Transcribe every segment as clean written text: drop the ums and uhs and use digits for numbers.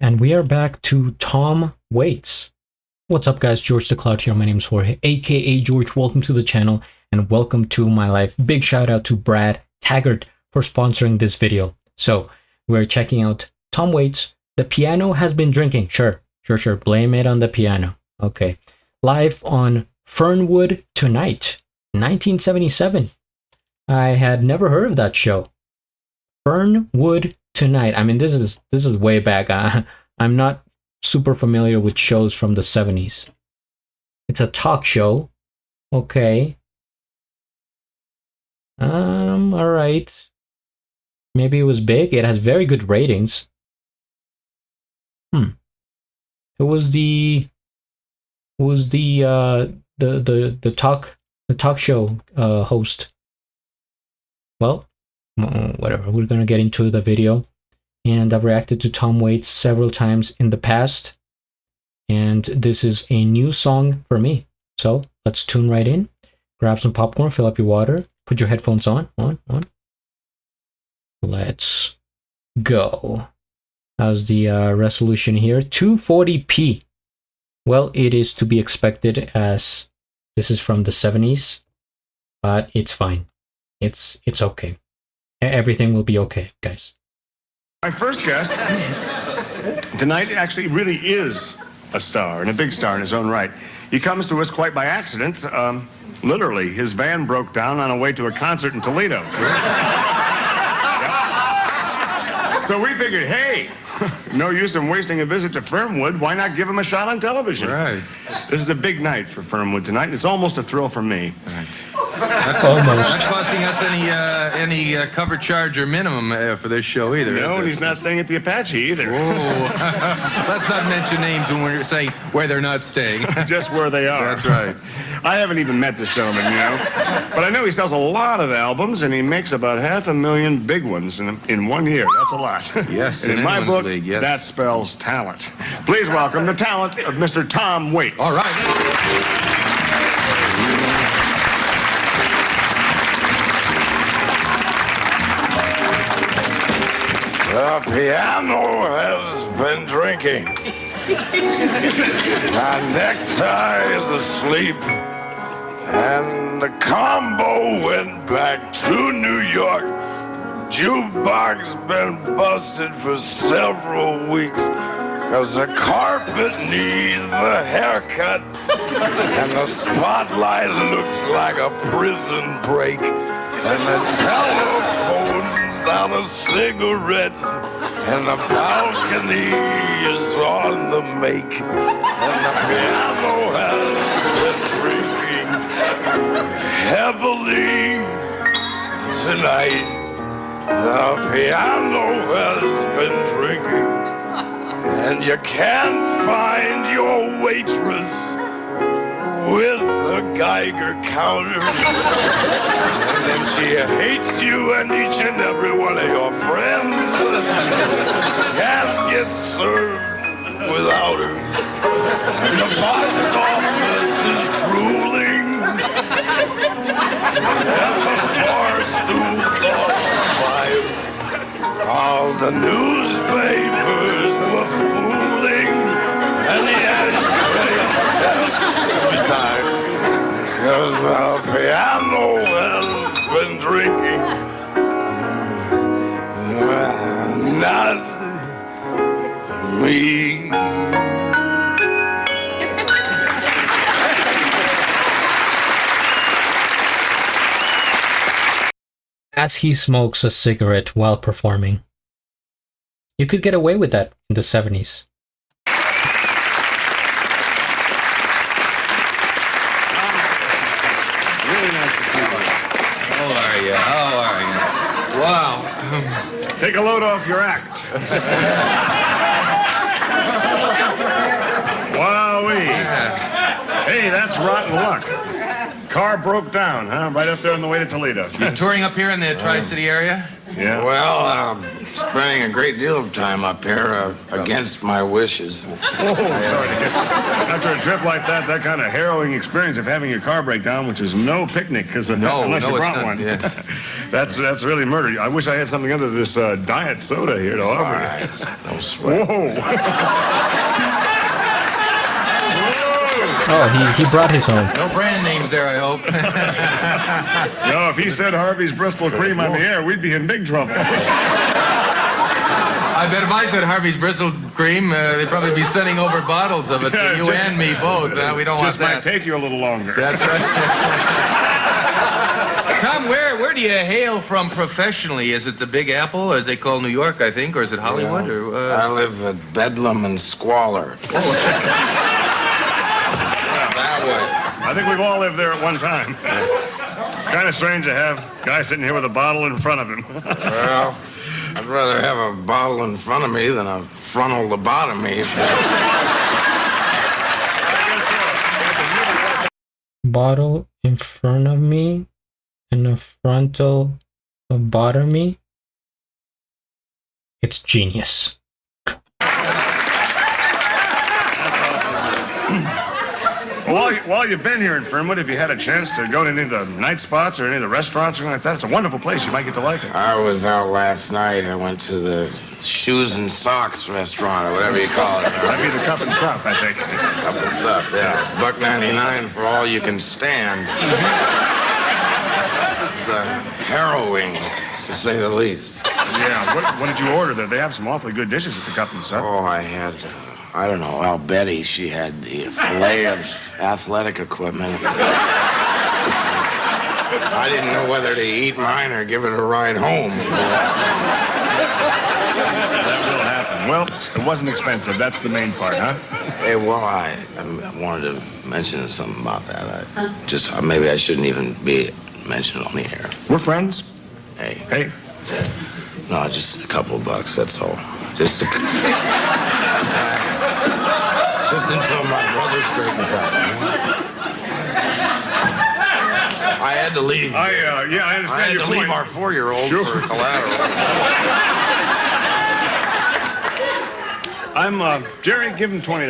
And we are back to Tom Waits. What's up, guys? GeorgeTheCloud here. My name is Jorge, aka George. Welcome to the channel and welcome to my life. Big shout out to Brad Taggart for sponsoring this video. So we're checking out Tom Waits. The piano has been drinking. Sure. Blame it on the piano. Okay. Live on Fernwood Tonight, 1977. I had never heard of that show. Fernwood Tonight. I mean, this is way back. I'm not super familiar with shows from the 70s. It's a talk show. Okay. All right. Maybe it was big. It has very good ratings. It was the talk show host. Well, whatever. We're gonna get into the video, and I've reacted to Tom Waits several times in the past, and this is a new song for me. So let's tune right in. Grab some popcorn, fill up your water, put your headphones on. Let's go. How's the resolution here? 240p. Well, it is to be expected as this is from the 70s, but it's fine. It's okay. Everything will be okay, guys. My first guest tonight actually really is a star, and a big star in his own right. He comes to us quite by accident. Literally, his van broke down on a way to a concert in Toledo. So we figured, hey, no use in wasting a visit to Fernwood. Why not give him a shot on television? Right. This is a big night for Fernwood tonight, and it's almost a thrill for me. Right. Almost. Not costing us any cover charge or minimum for this show either. No, and he's not staying at the Apache either. Whoa. Let's not mention names when we're saying where they're not staying. Just where they are. That's right. I haven't even met this gentleman, you know. But I know he sells a lot of albums, and he makes about 500,000 big ones in 1 year. That's a lot. Yes, and in my book, league, yes. that spells talent. Please welcome the talent of Mr. Tom Waits. All right. The piano has been drinking. My necktie is asleep. And the combo went back to New York. Jukebox been busted for several weeks. Cause the carpet needs a haircut. And the spotlight looks like a prison break. And the telephone's out of cigarettes. And the balcony is on the make. And the piano has been drinking heavily tonight. The piano has been drinking. And you can't find your waitress with a Geiger counter. And then she hates you and each and every one of your friends. Can't get served without her. And the box office is drooling. And the bar stools on fire. All the newspapers were fooling. And the ashtrays every time. Because the piano has been drinking. Not me. As he smokes a cigarette while performing. You could get away with that in the 70s. Really nice to see you. How are you? Wow. Take a load off your act. Wowee. Hey, that's rotten luck. Car broke down, huh? Right up there on the way to Toledo. You touring up here in the Tri-City area? Yeah. Well, spending a great deal of time up here against my wishes. Oh, sorry to get after a trip like that, that kind of harrowing experience of having your car break down, which is no picnic, because unless you brought one, yes. that's really murder. I wish I had something other than this diet soda here to offer you. All right, no sweat. Whoa. Oh, he brought his own. No brand names there, I hope. No, if he said Harvey's Bristol Cream on the air, we'd be in big trouble. I bet if I said Harvey's Bristol Cream, they'd probably be sending over bottles of it to you and me both. We don't want Just might that. take you a little longer. That's right. Tom, where do you hail from professionally? Is it the Big Apple, as they call New York, I think, or is it Hollywood? I live at Bedlam and Squalor. That way. I think we've all lived there at one time. It's kind of strange to have a guy sitting here with a bottle in front of him. Well, I'd rather have a bottle in front of me than a frontal lobotomy. Bottle in front of me and a frontal lobotomy. It's genius. While you've been here in Fernwood, have you had a chance to go to any of the night spots or any of the restaurants or anything like that? It's a wonderful place. You might get to like it. I was out last night. I went to the Shoes and Socks restaurant, or whatever you call it. That'd be the Cup and Sup, I think. Up and up, yeah. $1.99 for all you can stand. It's harrowing, to say the least. Yeah, what did you order there? They have some awfully good dishes at the Cup and Sup. Oh, I had, I don't know, Al Betty. She had the fillet of athletic equipment. I didn't know whether to eat mine or give it a ride home. That will happen. Well, it wasn't expensive. That's the main part, huh? Hey, well, I wanted to mention something about that. Maybe I shouldn't even be mentioned on the air. We're friends. Hey. Hey. No, just a couple of bucks, that's all. Just until my brother straightens out. I had to leave. I understand I had your to point. leave our 4-year-old Sure. for collateral. I'm, Jerry, give him $20.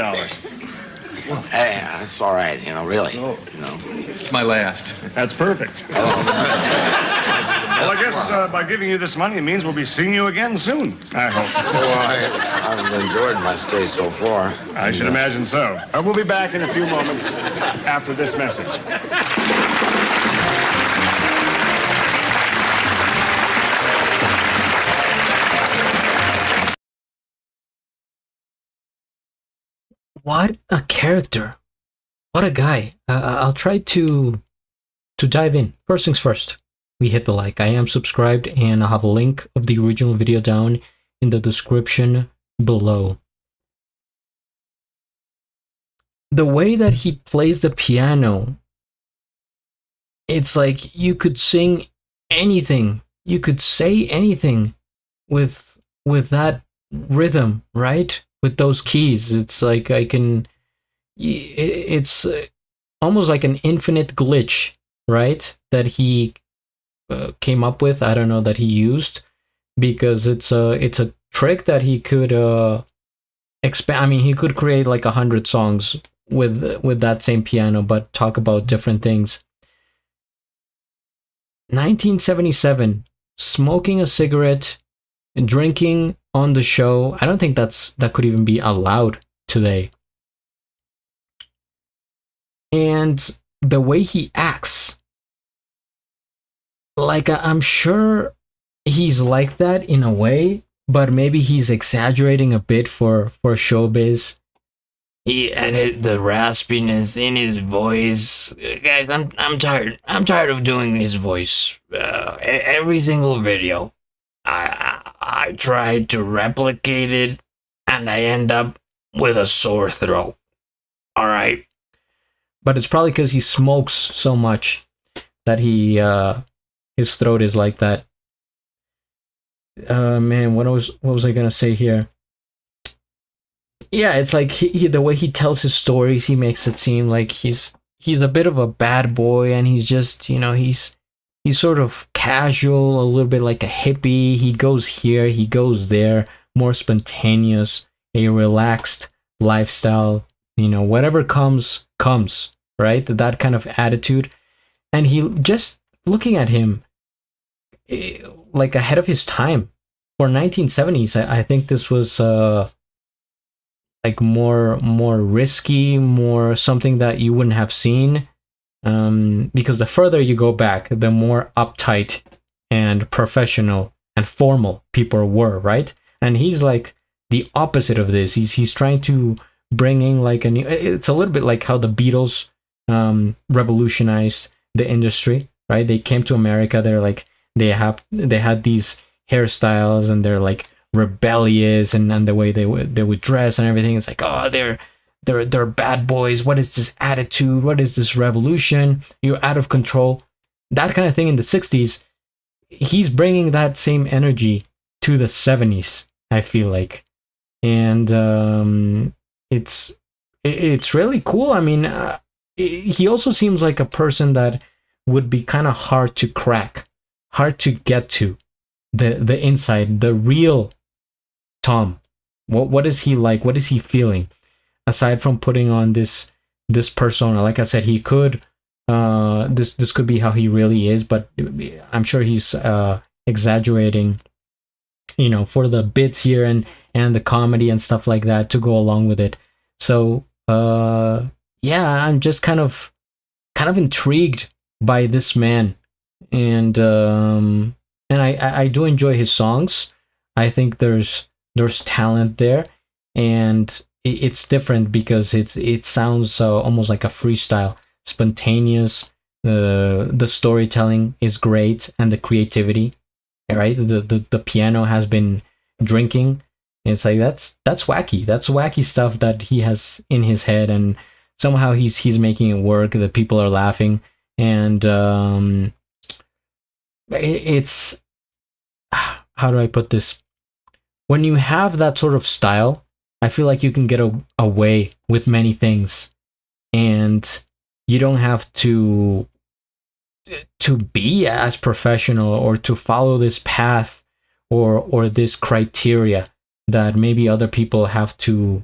Hey, that's all right, really. It's my last. That's perfect. Well, I guess by giving you this money, it means we'll be seeing you again soon, I hope. Well, I've enjoyed my stay so far. I should imagine so. We'll be back in a few moments after this message. What a character. What a guy. I'll try to dive in. First things first, we hit the like. I am subscribed, and I'll have a link of the original video down in the description below. The way that he plays the piano, it's like you could sing anything. You could say anything with that rhythm, right? With those keys. It's like it's almost like an infinite glitch, right? That he came up with. I don't know, that he used, because it's a trick that he could expand. I mean, he could create like 100 songs with that same piano, but talk about different things. 1977, smoking a cigarette and drinking on the show. I don't think that could even be allowed today. And the way he acts, like, I'm sure he's like that in a way, but maybe he's exaggerating a bit for showbiz. The raspiness in his voice, guys. I'm tired. I'm tired of doing his voice. Every single video, I tried to replicate it, and I end up with a sore throat. All right, but it's probably because he smokes so much that his throat is like that. Man, what was I gonna say here? Yeah, it's like the way he tells his stories, he makes it seem like he's a bit of a bad boy, and he's just, he's sort of casual, a little bit like a hippie. He goes here, he goes there, more spontaneous, a relaxed lifestyle. You know, whatever comes, comes, right? That kind of attitude. And he just looking at him like ahead of his time. For 1970s, I think this was like more risky, more something that you wouldn't have seen. Because the further you go back, the more uptight and professional and formal people were, right? And he's like the opposite of this. He's trying to bring in like a new. It's a little bit like how the Beatles revolutionized the industry, right? They came to America. They're like they had these hairstyles, and they're like rebellious, and the way they would dress and everything. It's like, oh, they're bad boys. What is this attitude? What is this revolution? You're out of control. That kind of thing in the 60s. He's bringing that same energy to the 70s, I feel like. And it's really cool. I mean, he also seems like a person that would be kind of hard to crack, hard to get to the inside, the real Tom. What is he like? What is he feeling? Aside from putting on this persona, like I said, he could this could be how he really is, but I'm sure he's exaggerating, you know, for the bits here and the comedy and stuff like that to go along with it. So yeah, I'm just kind of intrigued by this man, and I do enjoy his songs. I think there's talent there, and it's different because it sounds almost like a freestyle, spontaneous. The storytelling is great, and the creativity, right? The piano has been drinking. It's like that's wacky. That's wacky stuff that he has in his head, and somehow he's making it work. The people are laughing, and it's how do I put this? When you have that sort of style, I feel like you can get away with many things, and you don't have to be as professional or to follow this path or this criteria that maybe other people have to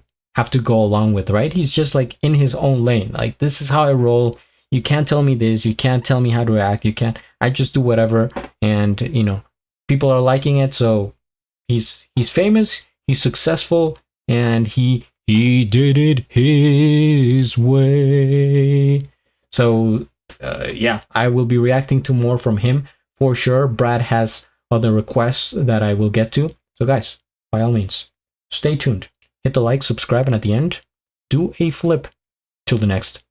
go along with, right? He's just like in his own lane. Like, this is how I roll. You can't tell me this. You can't tell me how to act. You can't. I just do whatever, and you know, people are liking it. So he's famous. He's successful. And he did it his way. So yeah, I will be reacting to more from him for sure. Brad has other requests that I will get to. So guys, by all means, stay tuned. Hit the like, subscribe, and at the end, do a flip. Till the next